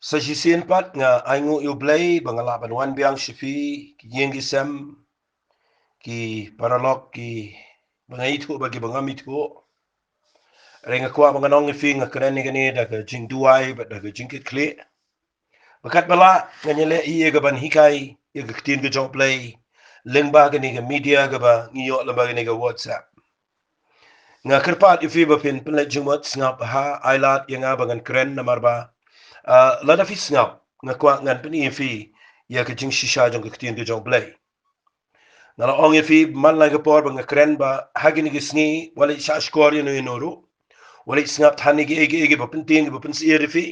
Sa jisien pat nga aingu yu blay bangalaban wan biang shifi ki yengi sem ki paralok ki bangaitu bagi bangamitu renga kwa banganong ifi nga kreni gani da ka jingduwai ba da ka jingkit kle bakat bala nga nyele iye ga ban hikai ye ga ktin ga jong play lengba gani ga media ga ba ngiyo lamba gani ga WhatsApp nga kerpat ifi ba pin penle jumot ngap ha ailat yang abangan kren namar ba lada fi ngap nga kwa ngan pen ifi ye ga jing shisha jong ga ktin ga jong play ngala ong ifi man la ga por ba nga kren ba hagini ga sngi wala sha skor ye no inoru wala snap thani ge ege ba pentin ba pen si ifi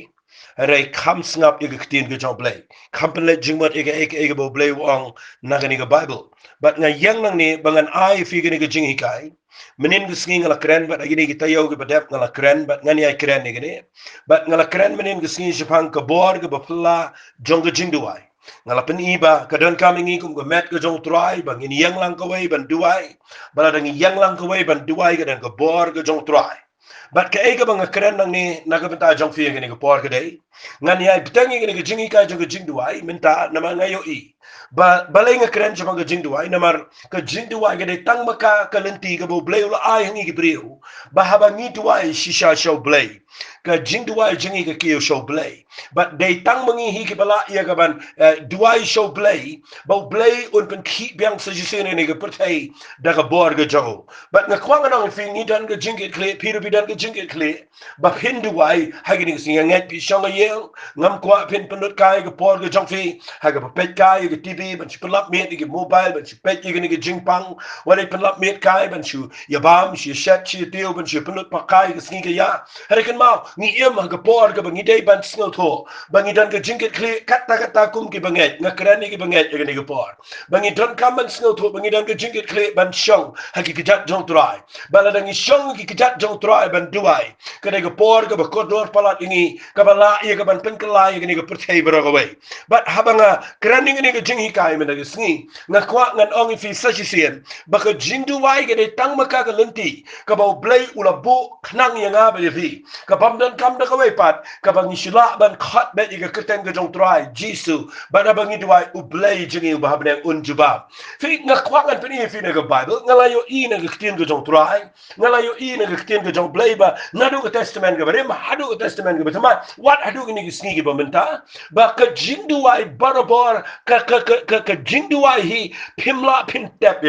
Rai kam snap ege ktin ge jong play kampen jingmat ege bo play wong nagani ge bible but nga yang nang ni bangan ai fi ge ge jing hikai menin ge sngi ngala kren but agini ge tayo ge badep ngala kren but ngani ai kren ni ge but ngala kren menin ge sngi shapang ka bor ge ba pla jong ge jingduwai ngala pen iba kadon coming kum ge met ge jong try bang in yang lang ka wei ban duai bala dang yang lang ka wei ban duai ge dan ge bor ge jong try But ka ega bang kren nang ni nagabenta jong fi ngani ko por kadai ngani ay bitangi ngani jingi ka jong jing duai minta nama ngayo i balay nga kren jong jing duai namar ka jing duai kadai tang maka kalenti ka bo blay ula ay hangi gibriu bahaba ngi duai shisha show blay ka jing duai jingi ka kiyo show blay but day tang mangi hi ki bala iya ka ban duai show blay bo blay un pen ki biang sa jisene ni ka pertai daga bor ga jo but nga kwang nang fi ni dan ga jing kle piru bidan jingit kle ba hindu wai hagini singa ngat pi shanga yel ngam kwa pin penut kai ga por ga jongfi haga pa pet kai ga tv ban chi pelap met ga mobile ban chi pet ga ni ga jingpang wala pelap met kai ban chu ya bam chi shat chi teo ban chi penut pa kai ga singa ya harikan mau ni em ga por ga bangi dei ban sngo tho bangi dan ga jingit kle kata kata kum ki banget ngakrani ki banget ga ni ga por bangi dan kam ban sngo tho bangi dan ga jingit kle ban shong hagi ki jat jong trai bala dan shong ki jat jong trai ban duai kada ga por ga kodor palat ini ka bala ia ga ban penkala ia ga ni ga pertai beragawai but habanga kraning ni ga jingi kai men ga sngi nga kwa ngan ong fi sasisen ba ka jingdu wai ga de tang maka ga lenti ka ba blai ula bo knang yang ga ba fi ka bam dan kam da ka wai pat ka bang shila ban khat bet ga kerten ga jong trai jisu ba na bangi duai u blai jingi ba habne un jubab fi nga kwa ngan peni fi na ga bible nga la yo i na ga ktin ga jong trai nga la yo i na ga ktin ga jong blai ba nadu ka testament ga bare ma hadu ka testament ga batama what hadu ni snigi ba menta ba ka jingduwai barabor ka jingduwai hi pimla pin tap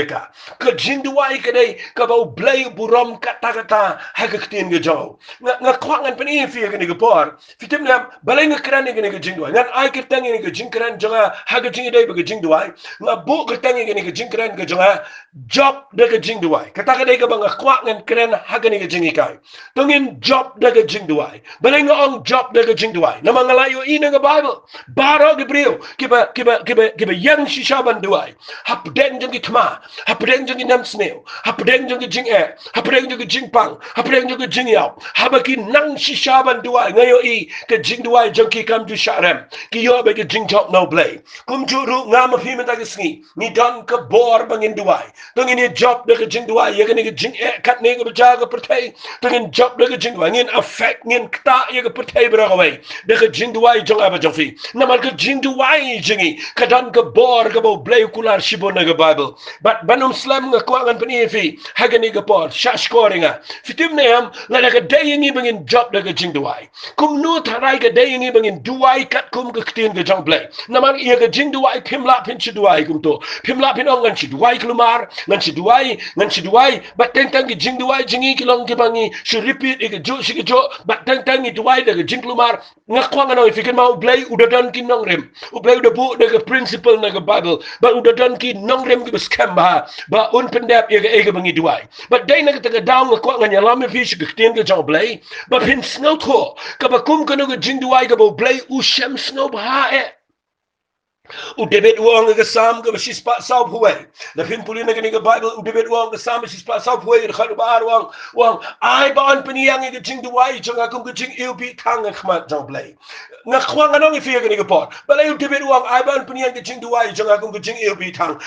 ka jingduwai ka dai ka ba blay buram kata kata ha ka ktin ga jaw nga kwangan pani fi ga ni ga por fitim lam balay nga kran ni ga jingduwai ngan ai ka tangi ni ga jingkran janga ha ga jingi dai ba ga jingduwai nga bu ka tangi ni ga jingkran ga janga job da ga jingduwai kata ka dai ka ba nga kwangan kran ha ga ni ga jingi kai tungin Jop Da Ka Jingduwai baling ong Jop Da Ka Jingduwai na mga layo ina nga Bible baro gibriyo kiba yang shishaban duwai hapden jang kitma hapden jang namsneo hapden jang jing hapden jang jing pang hapden jang jing yaw habaki nang shishaban duwai ngayo i ka jingduwai jang ki kam ju sharem ki yo ba ka jing Jop no play kum juru ngam fi mata gisngi ni dan ka bor bangin duwai tungin ni Jop Da Ka Jingduwai ya ka ni jing kat ne ka jaga pertai tungin Jop Da Ka Jingduwai ngin affect ngin kta ya ka pertai beragawai Da Ka Jingduwai jong aba jong fi namal ka Jingduwai jingi kadan ka bor ka bo blay kular shibon na ka Bible but banum slam nga kwangan pani fi hagani ka por shashkoringa fitim na yam la ka dayingi bangin Jop Da Ka Jingduwai kum nu tarai ka dayingi bangin duwai kat kum ka ktin ka jong blay namal iya ka Jingduwai pimla pin duwai kum to pimla pin ong ngan duwai klumar ngan duwai but tentang ki Jingduwai jingi kilong ki bangi should repeat ik jo shi jo but tentang ki duwai da jingklumar ngakwang ano ifikin mau blay udah dan ki nongrem ublay udah bu da principle na Bible but udah dan ki nongrem ki scam ba un pendap ega bangi duwai but dai na ka daw ngakwang nya lam fi shi ktin ka jong blay but pin snow to ka ba kum ka no jingduwai ka bo blay u shem snow ba Udebet uang ke sam ke besis pak sau huai. Lapin pulin ke ni ke Bible udebet uang ke sam besis pak sau huai khad bar uang ai ban peniang ke jingduai jong akum ke jing ilbi tang khmat jong play. Ngakwang anong ifia ke ni ke pot. Balai udebet uang ai ban peniang ke jingduai jong akum ke jing ilbi tang.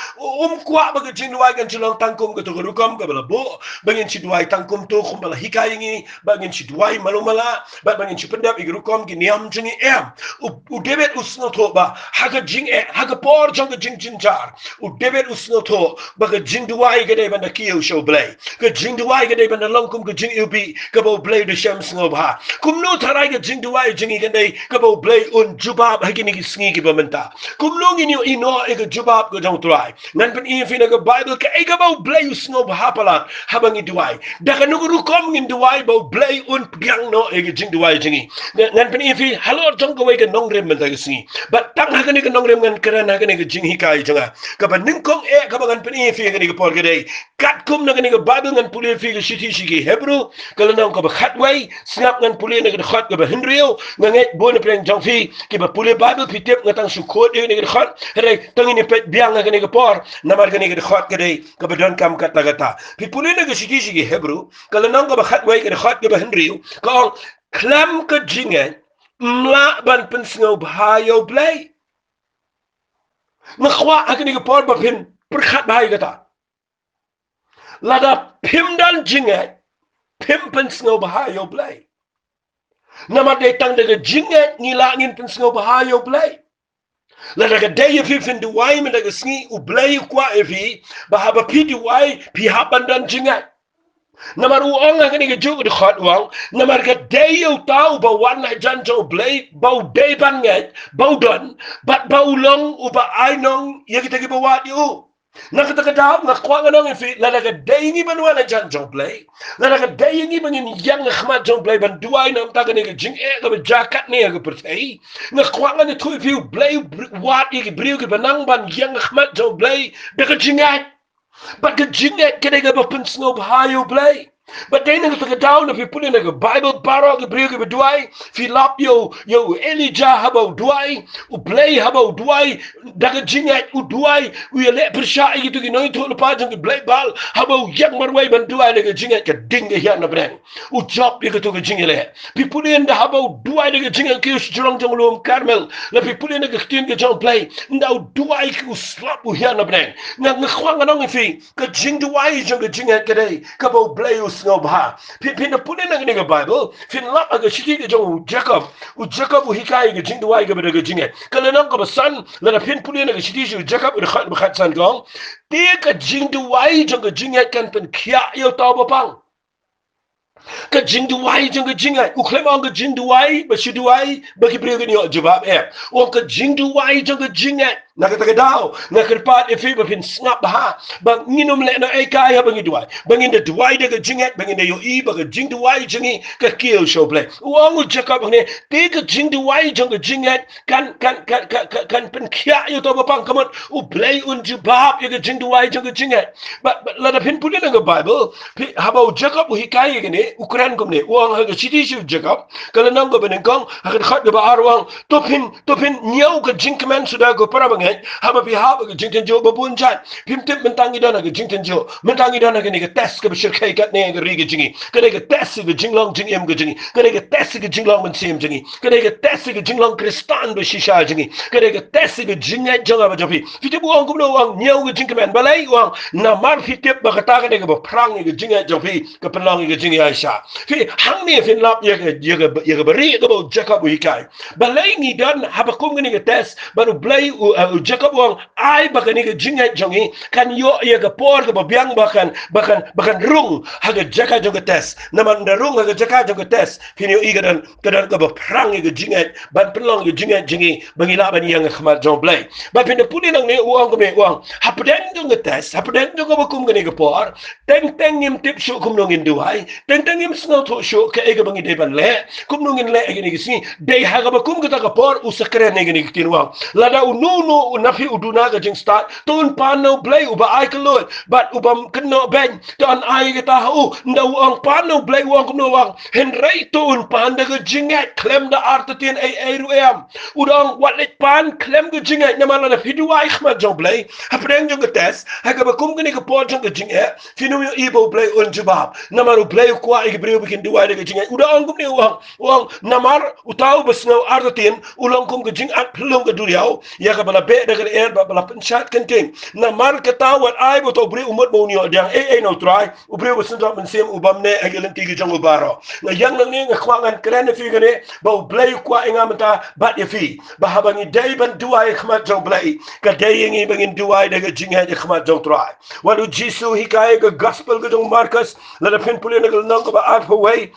Kwa ba ke jingduai kan jelang tangkum ke tu rukam ke bala bo. Bangin si duai tangkum tu kum bala hikai ngi bangin si duai malumala bangin si pendap ke rukam ke niam jengi em. Udebet usno to ba haga jing haga por jong jing jinjar u debet usno to baga jing duai gade banda kiyo show blay ga jing duai gade banda longkum ga jing ubi ga bo blay de sham sngo ba kum no tarai ga jing duai jing gade ga bo blay un jubab hagini gi sngi gi bamenta kum no ngi ni ino e ga jubab ga jong trai nan pen in fina ga bible ka e ga bo blay usno ba hapala habangi duai daga nugu kom ngin duai bo blay un pyang no e ga jing duai jingi nan pen in fi halor jong ga we ga nong rem menta ga sngi but tang hagani ga nong rem ngan kerana hagani ga jing hikai janga ka ba ningkong e ka ba ngan pen in fi hagani ga por gade kat kum na hagani ga bible ngan puli fi ga shiti shigi hebrew kala nang ka ba khatway snap ngan puli na ga khat ga ba henrio nganget bon pen jong fi ki ba puli bible pitep ngatang su khod e ga khat re tangi ni pet biang hagani ga por namar hagani ga khat gade ka ba don kam kat lagata pi puli na ga shiti shigi hebrew kala nang ka ba khatway ga khat ga ba henrio ka klam ka jinga mla ban pen sngo bhayo play Nakhwa akan ke por bapin perkhat bahai kata. Lada pim dan jingat pim pen sngo bahayo blai. Nama datang daga jingat ngilangin pen sngo bahayo blai. Lada ka daya fi fin duwai men daga sngi u blai kwa evi bahaba pi duwai pi haban dan jingat. Namar uang akan ke juk de khat uang namar ka daya tau ba wan na jan jo blai bau day ban ngat bau don bat bau long u ba ainong ya kita ke bawa diu. Nakatagadaw na kwa nga nong ifi lalaga dayngi banwa na jan jong play lalaga dayngi bangin yang khmat jong play ban duai nam taga ni jing e ga jakat ni ga pertai na kwa nga ni tu ifi play wat i briu ga banang ban yang khmat jong play de ga jingat but ga jingat ga ga ba pensno hayo play but they nang tagadaw na pipuli na Bible baro ga briu ga duai filap yo Elijah habo duai u play habo duai daga jingat u duai u yele persha gitu gi noy to pa jang play bal habo yang marway ban duai daga jingat ka ding ya na brang u job gitu ga jingele pipuli nda habo duai daga jingat ki strong jang lom Carmel la pipuli na ga tin ga jang play nda u duai ki u slap u ya na brang na ngkhwang nong fi ka jing duai jang ga jingat ka dai ka bo play snow ba pin puli na ga Bible fin lap aga shiki ga jong Jacob u hikai ga jing duai ga daga jingat kala nang ka san la pin puli na ga shiti ju Jacob u khat san gong te ka jing duai jong ga jingat kan pen kya yo taw ba pang ka jing duai jong ga jingat u klem ang ga jing duai ba shi duai ba ki bre ga ni jawab o ka jing duai jong ga jingat nakatagadaw nakarpat ifi ba pin snap ha ba nginom le na ay kaya bangi duai bangin da duai daga jingat bangin da yo i ba ga jing duai jingi ka kill show play uang u Jacob ne te ka jing duai jong ga jingat kan pen kya yo to ba pang kamot u play un jubab yo ga jing duai jong ga jingat but la da pin pulin ng Bible haba Jacob u hikai ne Ukraine kom ne uang ha ga chiti shu Jacob kala nang go benen kong ha ga khat ba arwang topin nyau ga jing command sudah go para bangai haba pi haba ga jing tenjo ba bun chat pim tip mentangi dana ga jing tenjo mentangi dana ga ni ga test ga bishir kai kat ne ga ri ga jingi ga ga test ga jinglong jing em ga jingi ga ga test ga jinglong men sim jingi ga ga test ga jinglong kristan ba shisha jingi ga ga test ga jinga janga ba jopi fiti bu ang kumno ang nyau ga jing command balai wang na mar fitip ba kata ga ga prang ga jinga jopi ga penlang ga jingi aisha fi hang ni fin lap ya ga bari ga ba Jacob hikai balai ni dan haba kum ga ni ga test baru blai Jacob wang ai baka ni ga jingat jongi kan yo ya ga por ga biang bahkan rung haga jaka joga tes naman da rung haga jaka joga tes kini yo igadan kadan ga perang ga jingat ban pelong ga jingat jingi bangila ban yang khmat jong blai ba pin puni nang ne uang ko me uang hapden joga tes hapden joga bakum ga ni ga por teng nim tip shu kum nong induai teng nim snow to shu ka e ga bangi de ban le kum nong in le ga ni ga si dei haga bakum ga ta ga por usakre ne ga ni ga tinwa lada unu no nafi uduna ka jing start tun pan no play uba ai ka lut but ubam kno ben ton ai ka ta ndau ang pan no play wang no wang henrei tun pan da ka jinget klem da artatin ai ruam udang walit pan klem ka jinget namala na fiduai khma jong play hapreng jong ka test ha ka bakum ka ni ka po jong ka jinget finu yo ibo play un jubab namaru play kwa i breu bikin duai da ka jinget udang kum ni wang namar utau besno artatin ulang kum ka jing at plung ka duriau ya ka bala be da ka er bala pensat kenting namar ka tawat ai bo to breu umot mo nio diang no try ubreu besno men sem ubam ne agelen tigi jong ubaro na yang nang ni ngakwangan kren fi gane ba play kwa inga mata bat ya fi ba habangi dai ban duai khmat jong play ka dai ngi bangin duai da ka jing ha khmat jong try walu jisu hikai ka gospel ka jong marcus la da pin pulin ka nang ka ba at way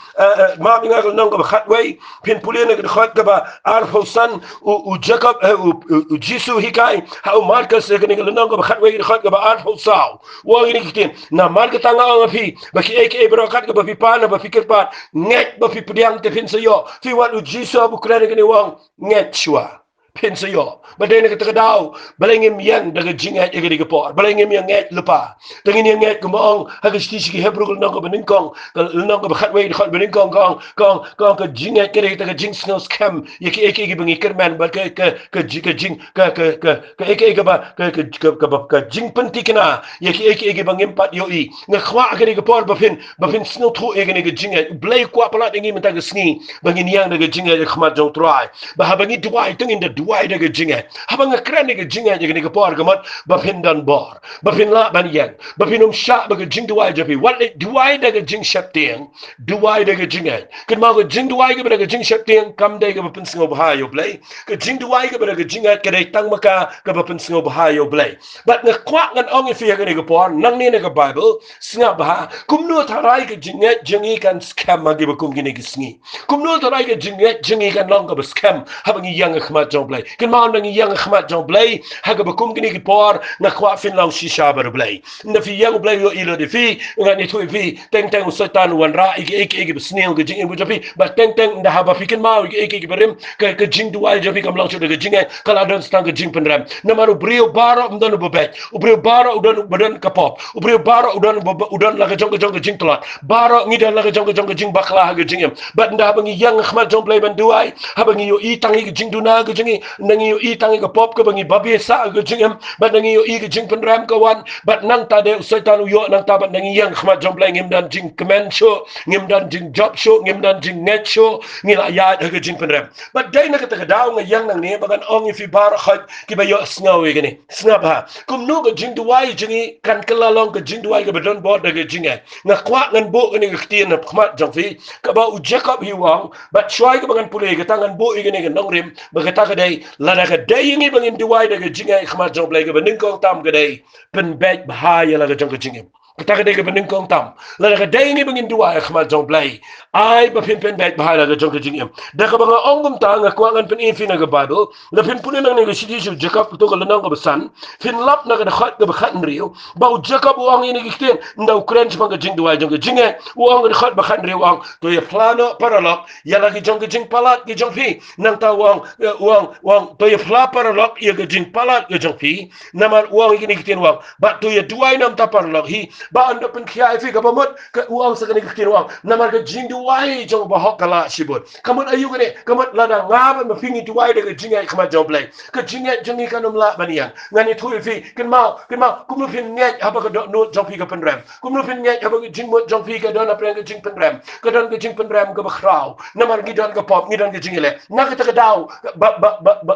ma binga ka nang ka ba khat way pin pulin ka khat ka ba ar san u jacob u jisu hikai ha marcus ka ni ka nang ka ba khat way khat ka ba ar sao wa ni kitin na mar ka tanga ang fi ba ki ek bro khat ka ba fi pa na ba fikir pa nget ba fi pudiang te fin sayo fi walu jisu bu kren ka ni wang nget chua pin sayo badai nak terkadau balengim yang daga jingat ega diga por balengim yang nget lupa tengin yang nget kumong haga stisi ki hebru kul nang ko beningkong kal nang ko khatway khot beningkong kong ka jingat kere daga jing snow scam yaki eki bengi kerman ba ka jing ka eki ba ka jing penti kena yaki eki bangim pat yoi nga khwa ega diga por ba fin snow thu ega diga jingat blai kwa pala dingi menta ga sngi bangin yang daga jingat khmat jong try ba habangi duai tengin da duai daga jingat habang kran ni jingat ni ka por gamat ba phin dan bor ba phin la ban yang ba phin sha ba jing duai japi wat duai daga jing shap tiang duai daga jingat kan ma ko jing duai ka daga jing shap tiang kam dai ka ba phin singo ba yo play ka jing duai ka daga jingat ka dai tang maka ka ba phin singo ba yo play but na kwa ngan ong fi ka ni ka por nang ni ka bible singa ba kum no tharai ka jingat jingi kan scam ma gi ba kum gi ni sngi kum no tharai ka jingat jingi kan long ka ba scam habang yang khmat jong play kan ma nang yang khmat jong play haga bakum gini ki por na kwa fin lang shisha bar play na fi yang play yo ilo de fi ngani thui fi teng setan wan ra iki snil ge jing bu jafi ba teng da haba fi kan ma iki berim ka jing dual jafi kam lang chu de jing kala don stang ge jing penram na maru brio baro mdon bu bet brio baro udon badan ka pop brio baro udon la ge jong jing tlat baro ngi dan la ge jong jing bakla ge jing ba nda haba ngi yang khmat jong play ban duai haba ngi yo i tangi ge jing duna ge jing nangi yo i tangi ka pop ka bangi babi sa ga jingam bat nangi yo i ga jing penram ka wan bat nang ta de setan yo nang ta bat nangi yang khmat jom play ngim dan jing command show ngim dan jing job show ngim dan jing net show ngila ya ga jing penram bat dai na ka ta daw nga yang nang ne bagan ong fi bar khat ki ba yo sngawe gani snap ha kum no ga jing duai jingi kan kala long ga jing duai ga badon bod ga jinga nga kwa ngan bo ga ni ga tien na khmat jong fi ka ba u jacob hi wang bat shwai ga bagan pule ga tangan bo i ga ni ga nong rim ba ga ta ga dai la da ga dai ngi bangin duai da ga jinga khmat jong play ga baning kong tam ga dai pen bet bahaya la ga jong ga jinga kita ga dai ga baning kong tam la da ga dai ngi bangin duai khmat jong play ai ba pen bet bahaya la ga jong ga jinga da ka banga ongum ta nga kwangan pen in na ga bible la pen punin nang ni ga sidi ju jacob to ga lanang ga basan fin lap na ga khat ga khat nriu ba u jacob u ang ni ga kiten nda ukraine pa ga jing duai jong ga jinga u ang ga khat ba khat nriu ang to ya plano paralok ya la ga jong ga jing palat ga jong fi nang ta wang to ya fla paralok ya ga jing palat ga jong fi namar uang gini kitin wang ba to ya duai nam ta paralok hi ba anda pen khia fi ga bamot ka uang sa gani kitin wang namar ga jing duai jong ba hokala sibut kamut ayu gani kamut lada ngaba ma fingi duai da ga jinga khama jong play ka jinga jingi kanum la baniang ngani thui fi kan mau kum lu fin ngai haba ga no jong fi ga pen ram kum lu fin ngai haba ga jing mo jong fi ga don apre ga jing pen ram ka don ga jing pen ram ga ba khrau namar gi don ga pop gi don ga jingile na ka ta ga daw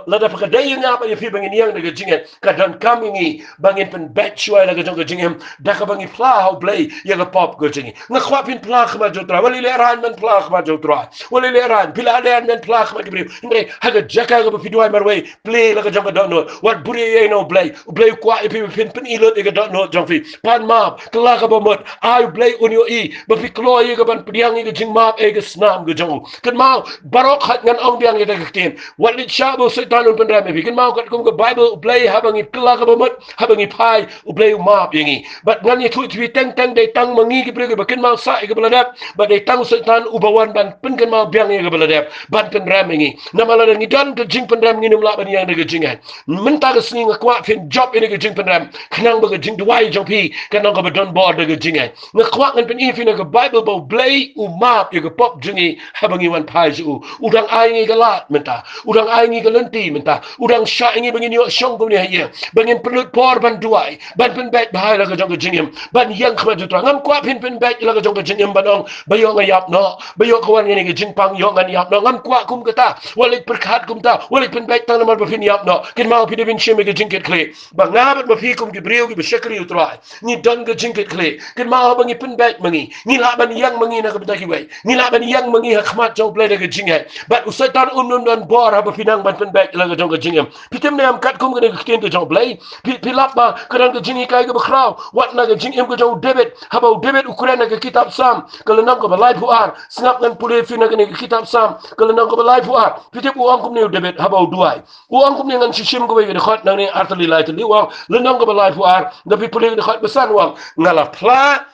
la da ka dai nga ba ya fi bangin yang daga jingen ka dan kamingi bangin pen bet chua daga jong jingem da ka bangi pla how play ya ga pop go jingi nga khwa pin pla khma jo tra wali le ran men pla khma jo tra wali le ran pila le men pla khma gibri ngre ha ga jaka ga fi duai marway play la ga jong don't know what buri ye no play kwa e pin ilot ga don't know jong fi pan map kla ga ba mot ai play on yo i ba fi klo ye ga ban priang ga jing map e ga snam ga jong kan mau barok khat ngan ong biang ye da tin wali chabo setan un penram bi kan mau kat kum ga bible play habangi kla ga bamot habangi pai u play map yangi but ngani thu twi teng dai tang mangi ki pre ke bakin mal sa ke beladap ba dai tang setan ubawan ban pen kan mal biang ke beladap ban pen ram ngi namala ngi dan ke jing pen ram ngi num la ban yang ke jing ai menta ke sni ngakwa fin job ini ke jing pen ram khnang ba ke jing duai jong pi kan nang ko don board ke jing ai ngakwa ngan pen ifin ke bible bo blay map ke pop jingi habangi wan pai ju udang ai ngi galat menta udang ai ngi galenti menta udang sha ngi bangin yo shong ko ni haye bangin pelut por ban duai ban pen bet bahai la ke jong ke jingim ban yang khma ju tra ngam kwa pen bet la ke jong ke jingim banong bayo ngayap no bayo kawan ngi ke jing pang yo ngan yap no ngam kwa kum kata walik perkhat kum ta walik pen bet tang namar bafin yap no kin mau pi de bin shime ke jingket kle bangabat bafi kum ke brio ke beshakri utrai ni don ke jingket kle kin mau bangi pen bet mangi ni la ban yang mangi na ke betaki wai ni la ban yang mangi ha khmat jong ple de ke jingai bat usaitan don bor ha bafinang ban pen bet la ke jong ke jingem pitem ne am kat kum ke ken ke jong ple pi lap ba kan ke jingi kai ke bakrau wat na ke jingem ke jong debit ha ba debit ukuran ke kitab sam kalau nang ko balai puar snap ngan pule fina ke kitab sam kalau nang ko balai puar pitem uang kum ne debit ha ba duai uang kum ne ngan shishim ko be de khot nang ne artali lai tli uang le nang ko balai puar da pi pule de khot besan uang ngala pla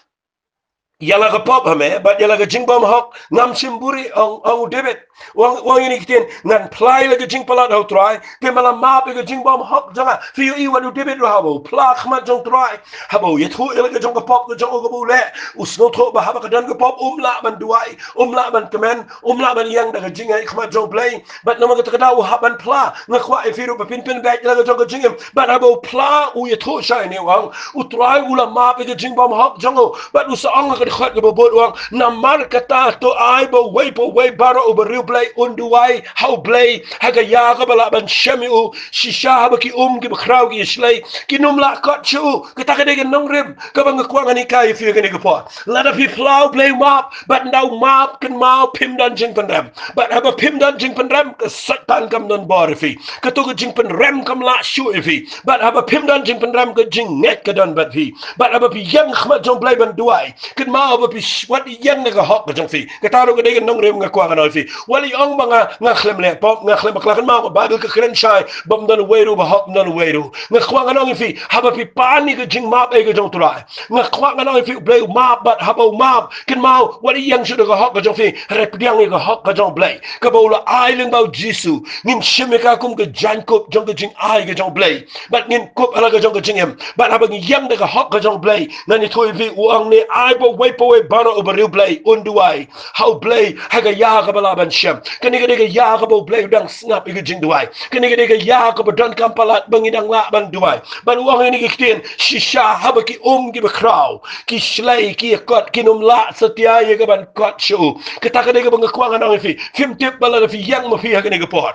yala ka pop hame but yala ka jing bom hok ngam simburi ang debit wang ini kitin ngan play la ka jing palat ho try ke mala map ka jing bom hok janga fi yu iwan debit ro habo pla khmat jong try habo yethu yala ka jong ka pop ka jong ka bule usno tho ba haba ka dan ka pop umla ban duai umla ban kemen umla ban yang da ka jing ai khmat jong play but nama ka ta u haban pla ngakwa e firu ba pin back la ka jong ka jing but habo pla u yethu shai ne wang u try ula map ka jing bom hok jongo but usang ka khot ke bobot wang namar kata to ai bo way baro over real play unduai how play haga ya ka bala ban shamiu shisha ba ki ki bakrau ki slay ki numla kot chu kita ka de nong rib ka bang kwang ani kai fi ka ni ka po la da pi plow play map but now map kan mau pim dan jing pandam but haba pim dan jing pandam ka satan kam non bor fi ka to ka jing pan ram kam la shu fi but haba pim dan jing pandam ka jing net ka dan bat fi but haba pi yang khmat jong play ban duai kan mau ba pi wat yang nga hok ka jong fi ka taro ka de nong rem nga kwa ka no fi wali ong mga nga khlem le pop nga khlem kla kan mau ba ka kren shai bam dan weru ba hok dan weru nga kwa ka no fi haba pi pani ka jing map e ka jong trai nga kwa ka no fi play map but haba map kan mau wali yang shu ka hok ka jong fi rep diang ka hok ka jong play ka ba ula ai leng ba jisu ngin shime ka kum ka jan kop jong ka jing ai ka jong play but ngin kop ala ka jong ka jing em but haba ngi yang ka hok ka jong play na ni thoi fi uang ni ai bo way po baro over real play unduai how play haga ya ka bala ban shem kani ga de ya ka bo play dang snap ga jing duai kani ga de ya ka dan kampalat bangidang la ban duai ban uang ni kitin shisha haba ki ki bakrau ki shlai ki kot ki num la setia ye ga ban kot shu kita ka de ga bang kwang na fi fim tip bala fi yang ma fi haga ni ga por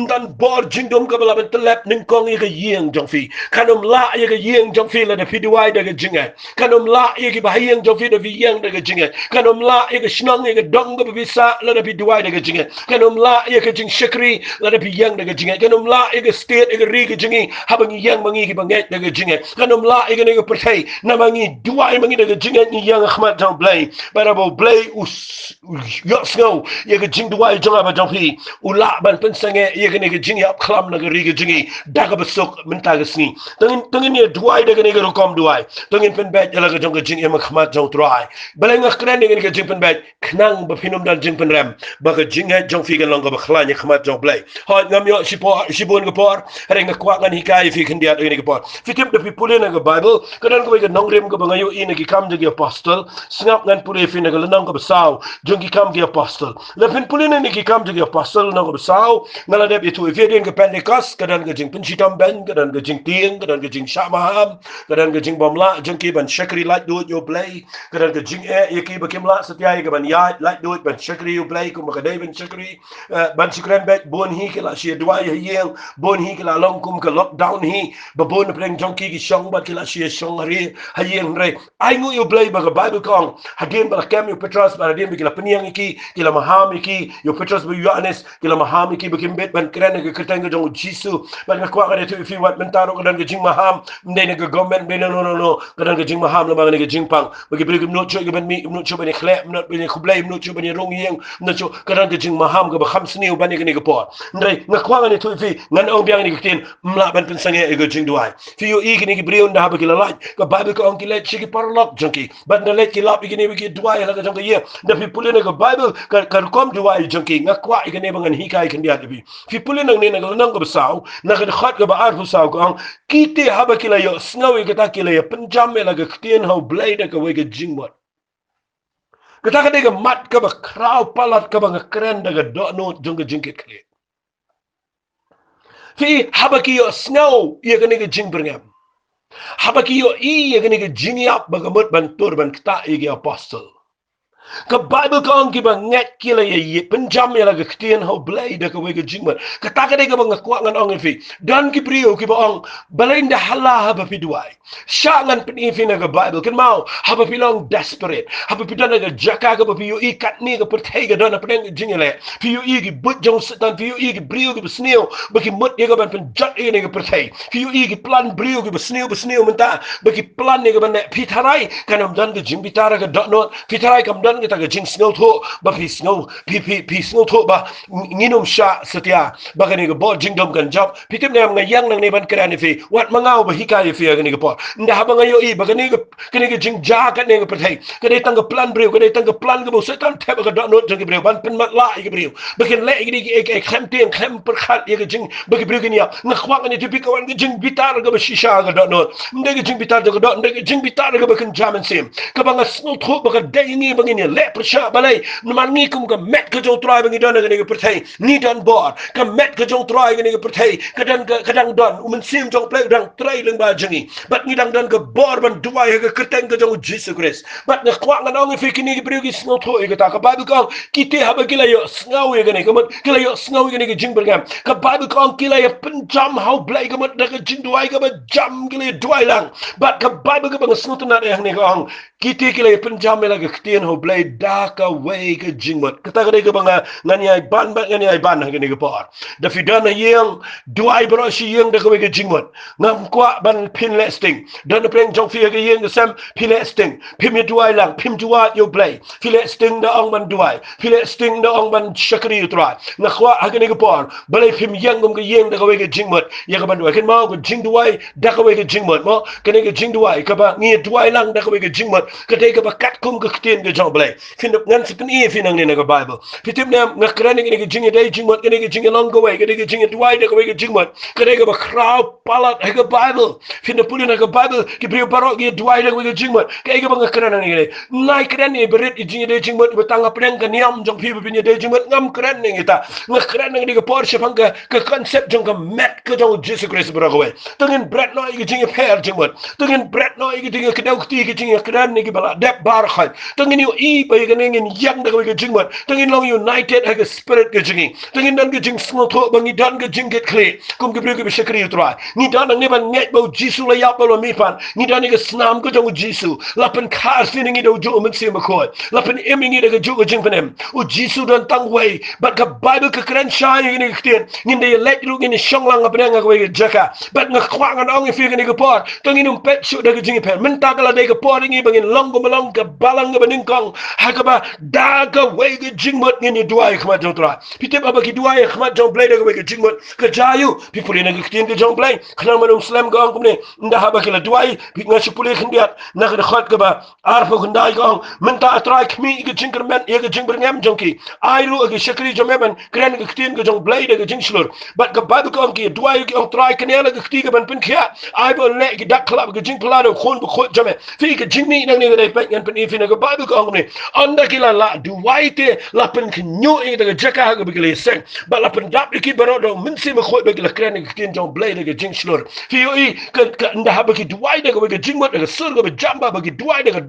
dan bor jing dum ka bala ban telep ning kong ye ga yeng jong fi kanum la ye ga yeng jong fi la de fi duai de ga jinga kanum la ye ga ba yeng jong fi de fi yang de ga jinga kanum la ye ga shnong ye ga dong ga bisa la de fi duai de ga jinga kanum la ye ga jing shakri la de fi yang de ga jinga kanum la ye ga state ye ga ri ga jingi habang yang mangi ki banget de ga jinga kanum la ye ga ne ga pertai na mangi duai mangi de ga jinga ni yang khmat jong blay barabo blay us yo snow ye ga jing duai jong ba jong fi ula ban pen sange ye ga ne ga jing yap khlam na ga ri ga jingi daga besok menta ga sni tengin ye duai de ga ne ga kom duai tengin pen bet la ga jong ga jing em khmat jong trai baleng nga kren ne ga jing pen bet knang ba finum dan jing pen ram ba ga jing he jong fi ga long ga ba khla ni khmat jong blay ha ngam yo sipon ga por re nga kwa ngan hikai fi khin dia de ga por fitim de fi pulen ga bible kadan ko ga nong rem ga ba ngayo in ga kam de ga apostle snap ngan pule fi na ga nang ga saw jong ki kam ga apostle le pen pulen ne ki kam de ga apostle na ga saw ngala de tu fi de ga pentecost kadan ga jing pen chitam ben kadan ga jing tieng kadan ga jing shamaham kadan ga jing bomla jong ki ban shakri like do yo play kadan ga jing ye ki ba kim la satya ga ban ya like do ban shakri yo play ko ga de ban shakri ban shikran bet bon hi ke la shi dua ye yeng bon hi ke la long kum ka lockdown hi ba bon preng jong ki shong ba ke la shi shong ri ha yeng re ai ngu yo play ba ga bible kong hagen ba kam yo petros ba hagen ba ke la peniang ki la maham ki yo petros ba yohanes ke la maham ki ba kim bet ban kren ga ketang ga jong jisu ban ga kwa ga de fi wat mentaro ga dan ga jing maham mde ne ga government be no ga dan ga jing maham la ba ne ga jing pang ba ke bre no ช่วยกันมีมนุษย์ช่วยกันแคลมนุษย์เป็นคุบไลมนุษย์ช่วยกันรงเยียงมนุษย์ช่วยกันก็จึงมาห้ามก็แบบคำสนิวบันนี้กันนี่ก็พอนั่นงักขวางกันนี่ทุกฟีงั้นองค์เบียงนี่ก็เตียนมลาบันเป็นสังเกตก็จึงด้วยฟีอยู่อีกนี่ก็เบรียนดาบกิลาไลก็ไบเบิลก็องค์กิเลสชิกิปาร์ล็อกจังกีบัดนั่นเล็กกิลาบอีกนี่ก็ด้วยแล้วก็จังก็เยี่ยเดี๋ยวฟีพูดเลยก็ไบเบิลก็คอมด้วยจังกีงักขวางอีกนี่บางอันฮิกายกันเดียดฟีพูดเลยนั่งนี่ก็นั่งก็บ่สาวนั่งก็ขัดก็บ่อาร์ผู้สาวก็องกีเตะฮับกิลายสงาวิกตากิลายเป็นจำเมแล้วก็เตียนเฮาเบลย์ก็เวก็จิงหมดก็ถ้าก็ได้ก็มัดก็บ่คราวปลัดก็บ่กระเรนก็ดอโนจงก็จิงเกตเคลฟีฮับกิโยสงาอีกนี่ก็จิงเปรงฮับกิโยอีกนี่ก็จิงยับบ่ก็หมดบันตัวบันกตาอีกอพอสเตลก็ไบเบิลก็องค์ที่บางเง็ดกิเลสเป็นจำยังไงก็เตียนเขาเบลย์เด็กก็เวกจิงมันก็ตากระเด็กก็บางกวางันองค์ฟีดันกิปริโอกิบองเบลย์เดฮัลลาฮับพิดวยชางันเป็นอีฟีนักไบเบิลกันมาฮับพิลอง desperate ฮับพิดันนักจักรก็พิโยอีกัดนี่ก็ประเทศก็ดันนับเป็นจิงยังไงพิโยอีกิบุตรจงสตันพิโยอีกิบริโอกิบสเนียวบักิมุดยังก็เป็นจัดเองนี่ก็ประเทศพิโยอีกิพลันบริโอกิบสเนียวมันตาบักิพลันนี่ก็เป็นพิธารายกันอมดันก็จิงพิธารายก็ดอนนพิธารายกำดันก็ตากจิงสเนียวโทบะพีสโนพีสโนโทบะงินุมชาสติยาบะกันนี่ก็บอจิงดมกันจับพี่ทิมเนี่ยมันยังนั่งในบันกระดานฟีวัดมังเอาบะฮิกายฟีกันนี่ก็พอนี่ฮะบังอายุอีบะกันนี่ก็จิงจ้ากันนี่ก็ประเทศก็ได้ตั้งกับพลันบริวก็ได้ตั้งกับพลันก็บอกเสร็จตั้งแทบก็ดอนโนจังกับบริวบันเป็นมัดลายกับบริวบะกันเละอีกนี่ไอ้แคมเตียงแคมประคัดอีกจิงบะกันบริวกันเนี่ยนักขวางกันนี่ที่พี่ก็วันก็จิงบิตาร์ก็บะชิชาก็ดอนโนมันก็จิงบิตาร์ก็ดอนก็จิงบิตาร์ก็บะกันจามันเสียมก็บังอาสโนโทบะกันได้ยังไงบังเนี่ยเละประชาบะเลยมันนี่กุมกับแมทก็จงตรายบางทีดอนกันนี่ก็ประเทศนี่ดอนบอดกับแมทก็จงตรายกันนี่ก็ประเทศก็ดังดอนมันเสียมจงเปล่ดังไตรเรื่องบาจังงี้บัดนี่ดังดอนกับบอดมันด้วยก็กระเตงก็จงจิสคริสบัดนักขวางกันเอาเงินฟิกนี่ก็เปรี้ยวกิสโนโถอีกตากับไบเบิลก็คิดที่ฮับกิเลสสงาวกันนี่ก็มันกิเลสสงาวกันนี่ก็จิงเปรงกับไบเบิลก็กิเลสเป็นจำเฮาเบลก็มันดักจิงด้วยก็มันจำกิเลสด้วยหลังบัดกับไบเบิลก็บังสนุกนั่นเองนี่ก็คิดที่กิเลสเป็นจำเมล่าก็เตียนเฮาเบลดากาเวก็จิงหมดก็ตากระเดกบางngani ai ban ngani ke por da fidana yang duai bro shi yang da ko ke jingmot ngam kwa ban pin lesting dan preng jong fi ke yang sam pin lesting pim duai lang pim duai yo play pin lesting da ong ban duai pin lesting da ong ban shakri tra na kwa ngani ke por balai pim yang ngom ke yang da ko ke jingmot ya ka ban duai ken mau ko jing duai da ko ke jingmot mo kene ke jing duai ka ba ngi duai lang da ko ke jingmot ke te ka ba kat kum ke tien ke jong play fin ngan sipen e fin nang ne ka bible fitim ne ngakran ni ke jing dai jing mot ke ke jing long go way ke jing duai da ko ke jing mot ke ka ba crowd palat ke bible fin pulin ke bible ke pri paro ke duai da ko ke jing mot ke ba ngakran ni ke nai kran ni berit jing dai jing mot betang apreng ke niam jong pi bin dai jing mot ngam kran ni ta ngakran ni ke por shapang ke concept jong ke met ke jong jesus christ bro go way tengin bread no ke jing per jing mot tengin bread no ke jing ke dau ti ke jing kran ni ke bala dep bar khat tengin yu i ba ke ngin yang da ko ke jing mot tengin long united ha ke spirit ke jing tengin dan ke jing small tho bangi dan ke jing ke kle kum ke ke shakri utrai ni dan ni ban ngai bau jisu la ya balo mi pan ni dan ke snam ke jong jisu la pen khar sin ngi do jo men se ma ko la pen em ngi de ke jo ke jing panem o jisu dan tang wei but ka bible ke kran shai ni ke tien ni de let ru ni shong lang apa nga ke jaka but nga khwang an ong fi ke por tengin um pet shu de ke jing pen men ta kala de ke por ngi bangin long go malong ke balang ke baning kong ha ka ba da ka wei ke jing mot ni duai khmat jong tra pitep aba ki duai khmat jong blai da ke jing mot ke jayu pi puli na ke tien ke jong blai khna manum slam ga ong ne nda ha ba ke la duai pi nga shi puli khndiat na ke khat ke ba ar fo khandai ga ong men ta atrai khmi ke jing kermen ye ke jing berngam jong ki ai ru ke shakri jong men kren ke tien ke jong blai da ke jing slur but ke ba ko ong ki duai ke ong trai ke ne la ke ti ke ban pen khia ai bo le ke dak klap ke jing plado khon bu khot jame fi ke jing ni nang ne ke dai pen yan pen fi na ke ba ko ong ne anda ki la duai te la pen nyu e de jaka ga bigile seng ba la pen dap ki baro do min si ma khoi ba la kren ke tin jong blai de jing slur fi yo i ke nda ha ba ki duai de ga jing mot de sur ga jamba ba ki duai de ga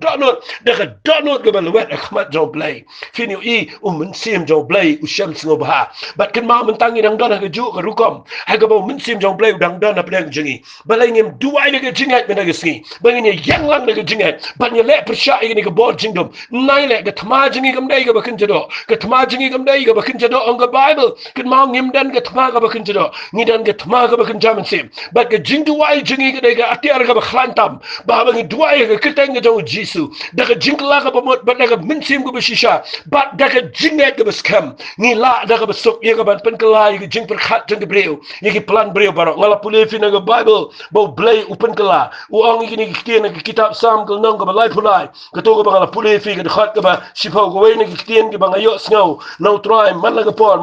donot ga ba le wet khmat jong blai fi yo i min sim jong blai u sham sno ba ba ken ma min tangi dang don ga ju ga rukom ha ga ba min sim jong blai dang don na pren jingi ba la ngem duai de ga jing ha ba ga ski ba ngi yang lang de ga jing ha ba ni le persha i ni ga bo jing dom nai le gatma jingi gam dai ga bakin jado gatma jingi gam dai ga bakin jado on ga bible kin ma ngim dan gatma ga bakin jado ngi dan gatma ga bakin jaman sim bat ga jingduwai jingi ga dai ga atiar ga bakhlantam ba ba ngi duwai ga kiteng ga jaw jisu daga jingla ga bamot bat daga minsim ga bashisha bat daga jinget ga baskam ngi la daga basuk ye ga ban pen kala ga jing per khat jing breu ye ki plan breu baro ngala pule fi na ga bible bo blay upen kala uang ngi ni kitien ga kitab sam ga nang ga balai pulai ga to ga ngala pule fi ga khat ga ba shifa ga we ni kitien ga banga yo sngaw no try man la ga por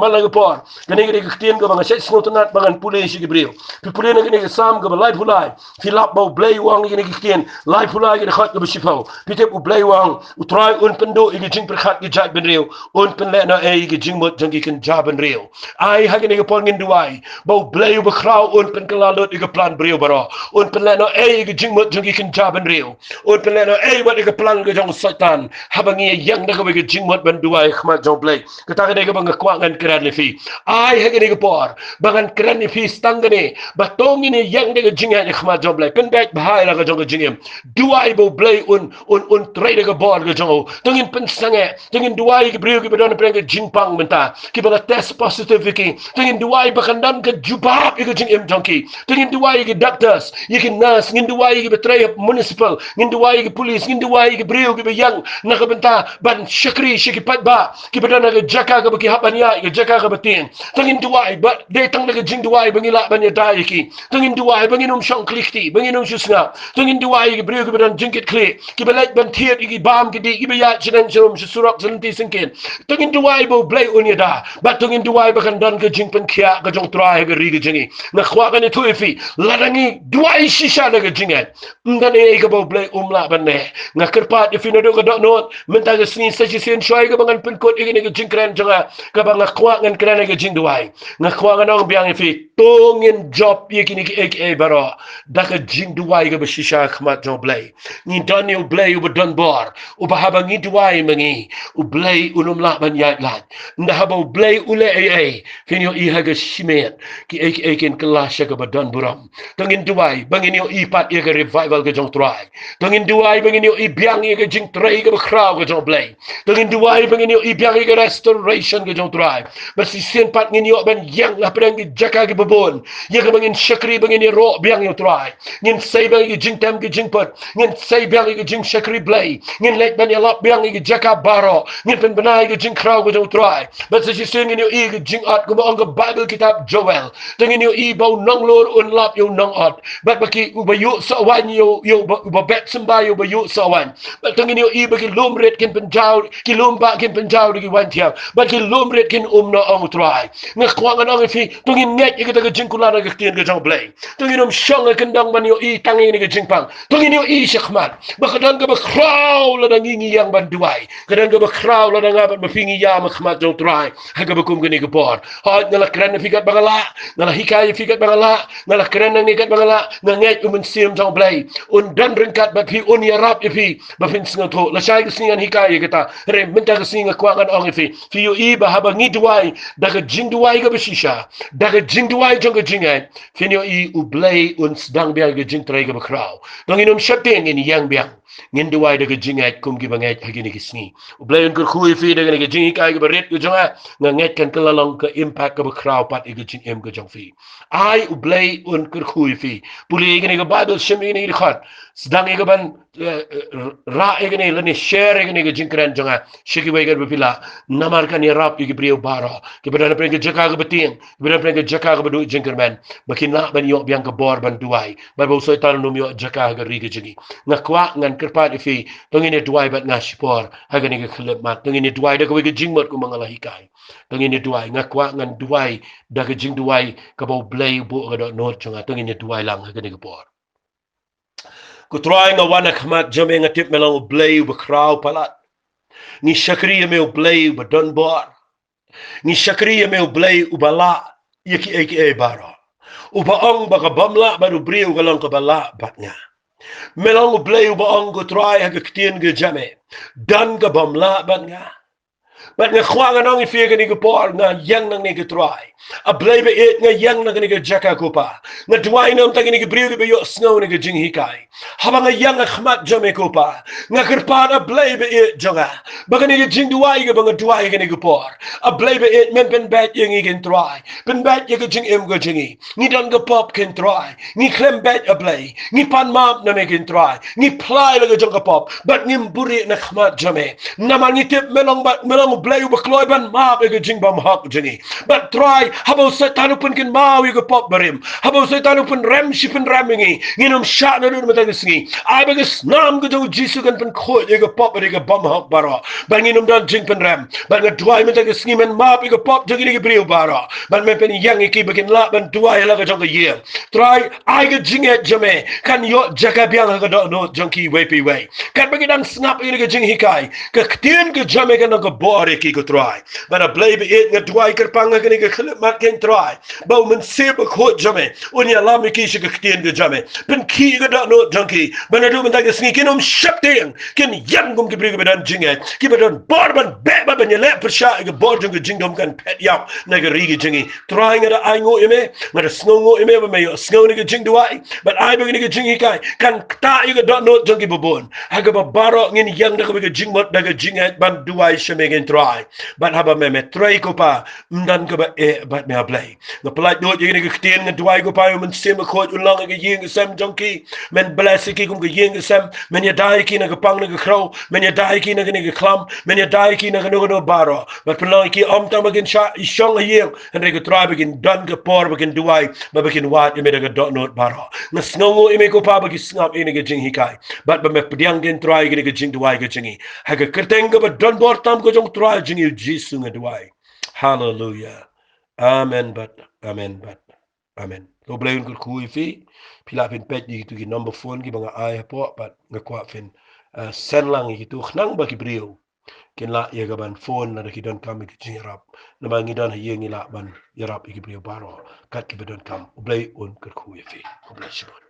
ga ni ga kitien ga banga shet sngaw tanat bangan pule shi ga breu pi pule na ga ni ga sam ga balai pulai fi lap bo blay uang ngi ni kitien lai pulai ga khat ga ba shifa pi te u blay uang u try un pendo i ga jing per khat ga jat ben reu un pen le na e ga jing mot jang gi kan jaben reu ai ha ga ni ga pon ngin duai bo blay u ba kraw un pen kala lot i ga plan breu baro un pen le na e ga jing mot jang gi kan jaben reu un pen le na e wat i ga plan ga jang satan habangi yang na ga ga jing mot ben duai khma jong blay ka ta ga bang kwa ngan kran le fi ai ha ga ni ga por bangan kran ni fi stang ga ni ba tong ni yang ga jing ha khma jong blay pen dak bahai la ga jong ga jingem duai bo blay un trade ga bor ga jong tongin pen sange tongin duai ga breu ga badon preng ga jing pang menta ki ba test positive ki tongin duai ba kandan ga jubab ga jing em jongki tongin duai ga doctors you can nurse ngin duai ga betray municipal ngin duai ga police ngin duai ga breu ga yang na ga benta ban shakri shiki pat ba ki badon ga jaka ga ki habanya ga jaka ga batin tongin duai ba de tang ga jing duai bangila ban ya dai ki tongin duai bangin shong klikti bangin shusna tongin duai ga breu ga badon jingit kli ki balai ban thiet ki bam ki di ki ba ya chinan chum surak zanti singkin tongin duai bo blay unya da ba tongin duai ba kan dan ga jing pen khia ga jong trai ga ri ga jingi na khwa ga ne thuifi ladangi duai shisha ga jingat ngane ga bo blay umla ban ne nga kerpat if no ga dok not menta ga sni sa chi sen shoi ga bangan pen kot ga jing kran janga ga bang khwa ngan kran ga jing duai nga khwa ga nong biang ifi tongin job ye kini ki aka baro da ga jing duai ga ba shisha khmat jong blay ni Daniel blay u don bor u ba haba ngi duai mangi u blay unum la ban yat lat nda haba u blay ule ai finyo i haga shimen ki ken kelasha ga don buram tongin duai bangin yo i pat ye ga revival ga jong trai tongin duai bangin yo i biang ye ga jing trai ga kraw ga jong blay tongin duai bangin yo i biang ye ga restoration ga jong trai ba si sen pat ngin yo ban yang la prang gi jaka ga babon ye ga bangin shakri bangin yo ro biang yo trai ngin sai bang gi jing tam gi jing pot ngin sai biang ye ga jing shakri blay ngin lek ban ya lap biang ye ga jaka baro ngin pen banai ga jing kraw ga jong trai ba si sen ngin yo i ga jing at ga ang ga bible kitab joel tongin yo i bau nong lor un lap yo nong at ba baki u ba yu sa wan yo ba bet samba yo ba yu sa wan ba tongin yo i ba ki lum ret kin penjau ki lum ba kin penjau di wan tiang ba ki lum ret kin no ang trai nga kwang ang fi tongin net ye ga jing kula ga tien ga jong blay tongin shong ga kendang ban yo i tangi ni ga jing pang tongin yo i shkhmat ba kadang ga ba kraw la dang ngi yang ban duai kadang ga ba kraw la dang ban mafingi ya ma khmat jong trai ha ga ba kum ga ni ga bor ha ngala kran fi gat bangala ngala hikay fi gat bangala ngala kran ni gat bangala nganget um sim jong blay un dan ringkat ba fi un yarap fi ba fin singa tho la shai ga singan hikay ga re minta ga singa kwangan ong fi yo i ba haba ngi duai daga jing duai ga bishisha daga jing duai jong ga jingai fin yo i u blay un sedang bia ga jing trai ga ba kraw dong inum shateng in yang biang ngin duai daga jingai kum gi bangai hagini gi sngi u blay un kur khui fi daga ga jing hikay ga ba ret ga jonga nganget kan kalalong ka impact ga ba kraw pat ga jing em ga jong fi ai u blay un kur khui fi puli ga ga bible shimi ni khat sedang ga ban ra ga ni lani share ga ni ga jing kran jonga shiki bai ga bipila namar kan yarap gi brio bara ki badana pre ga jaka ga bating badana pre ga jaka ga badu jingkerman bakina ban yo biang ga bor ban duai ba bo soi tan num yo jaka ga ri ga jingi ngakwa ngan kerpat ifi tongine duai bat ngashipor ha ga ni ga khlep mat tongine duai da ga ga jingmot ku mangala hikai tongine duai ngakwa ngan duai da ga jing duai ka bo blay bo ga do not chunga tongine duai lang ha ga ni ga bor ku try nga wana khmat jame nga tip melang blay ba kraw palat ni shakri me blay ba don bor ni shakri me blay ubala yaki aka baro uba ong ba ka bamla ba ru briu galang ka bala batnya melang blay uba ong ku try ha ga ktien ga jame dan ga bamla batnya bat nga khwa nga nang ifi ga ni ga por nga yang nang ni ga try A blay ba it nga yang na kaniga jaka ko pa. Nga duway na umtang kaniga briyo ba yo snow na jing hikay. Habang nga yang nga khmat jame ko pa. Nga kerpa na blay ba it jonga. Baka niga jingduwai ga banga duway kaniga por. A blay ba it men pen bat yung igin try. Pen bat yung jing im ga jingi. Ni don ga pop can try. Ni klem bat a blay. Ni pan map na mekin try. Ni play la ga jong ga pop. But ni mburi na khmat jame. Naman ni tip melong blay ba kloy ban map ga jing bam hak jingi. But try habang sa tanupun kin mawi ga pop barim. Habang sa tanupun rem shipen ramingi. Nginom sha na dun matagisngi. Ay bagas nam ga jong jisu kan pen khoy ga pop ga bam hak baro. Ban nginom dan jing pen rem. Ban ga duay matagisngi men map ga pop jong ga briu baro. Ban men pen yang iki bakin la ban duay la ga jong ga ye. Try ay ga jing et jame kan yo jaga biang ga do no jong ki wepi way. Kan bagi dan snap ga jing hikai. Ka ktien ga jame ga ga bore ki ga try. Ban a blay be it ga duay kerpang ga ga khlit mat ken try. Bau men se ba khot jame. Unya lam ki shi ga ktien ga jame. Pen ki ga do no jong ki. Ban adu men ta ga sngi kinom shap ting. Ken yang gum ki briu ga dan jing et. Ki ba don bor ban be ba ban ye le persha ga bor jong ga jing dom kan pet yap na ga ri ga jingi. Try ga da ai ngo ime. Ngada snow ngo ime ba me yo snow ni ga jing duai. But ai ba ni ga jing hikai. Kan ta ga do no jong ki bobon. Haga ba baro ngin yang da ga jing mot da ga jing et ban duai shame gen try. But haba me try ko pa mdan ka ba e ba me play. The polite do ye ga ktien ga duai ko pa men sem ko ulang ga ying sam jong ki. Men bless ki kum ga ying sam men ya dai ki na ga pang na ga crow men ya dai ki na ga klam men ya dai ki na ga no baro. But pelang ki om ta magin sha ishong yeng and ga try begin dan ga por begin duai ba begin wat ime ga dot not baro. Na snongo ime ko pa bagi snap ine ga jing hikai. But ba me pdiang gen try ga jing duai ga jingi. Ha ga kerteng ga ba don bor tam ko jong try jingi jisu ga duai. Hallelujah. Amen but amen but amen. Lo blayon ko kui fi pila pin pet di tu ki number phone ki banga ay po but nga kwa fin sen lang ki tu khnang ba ki brio. Ken la ye ga ban phone na ki don kam ki jingrap. Na ba ngi don ha ye ngi la ban yarap ki brio baro kat ki ba don kam. Blay on ko kui fi. Bless you.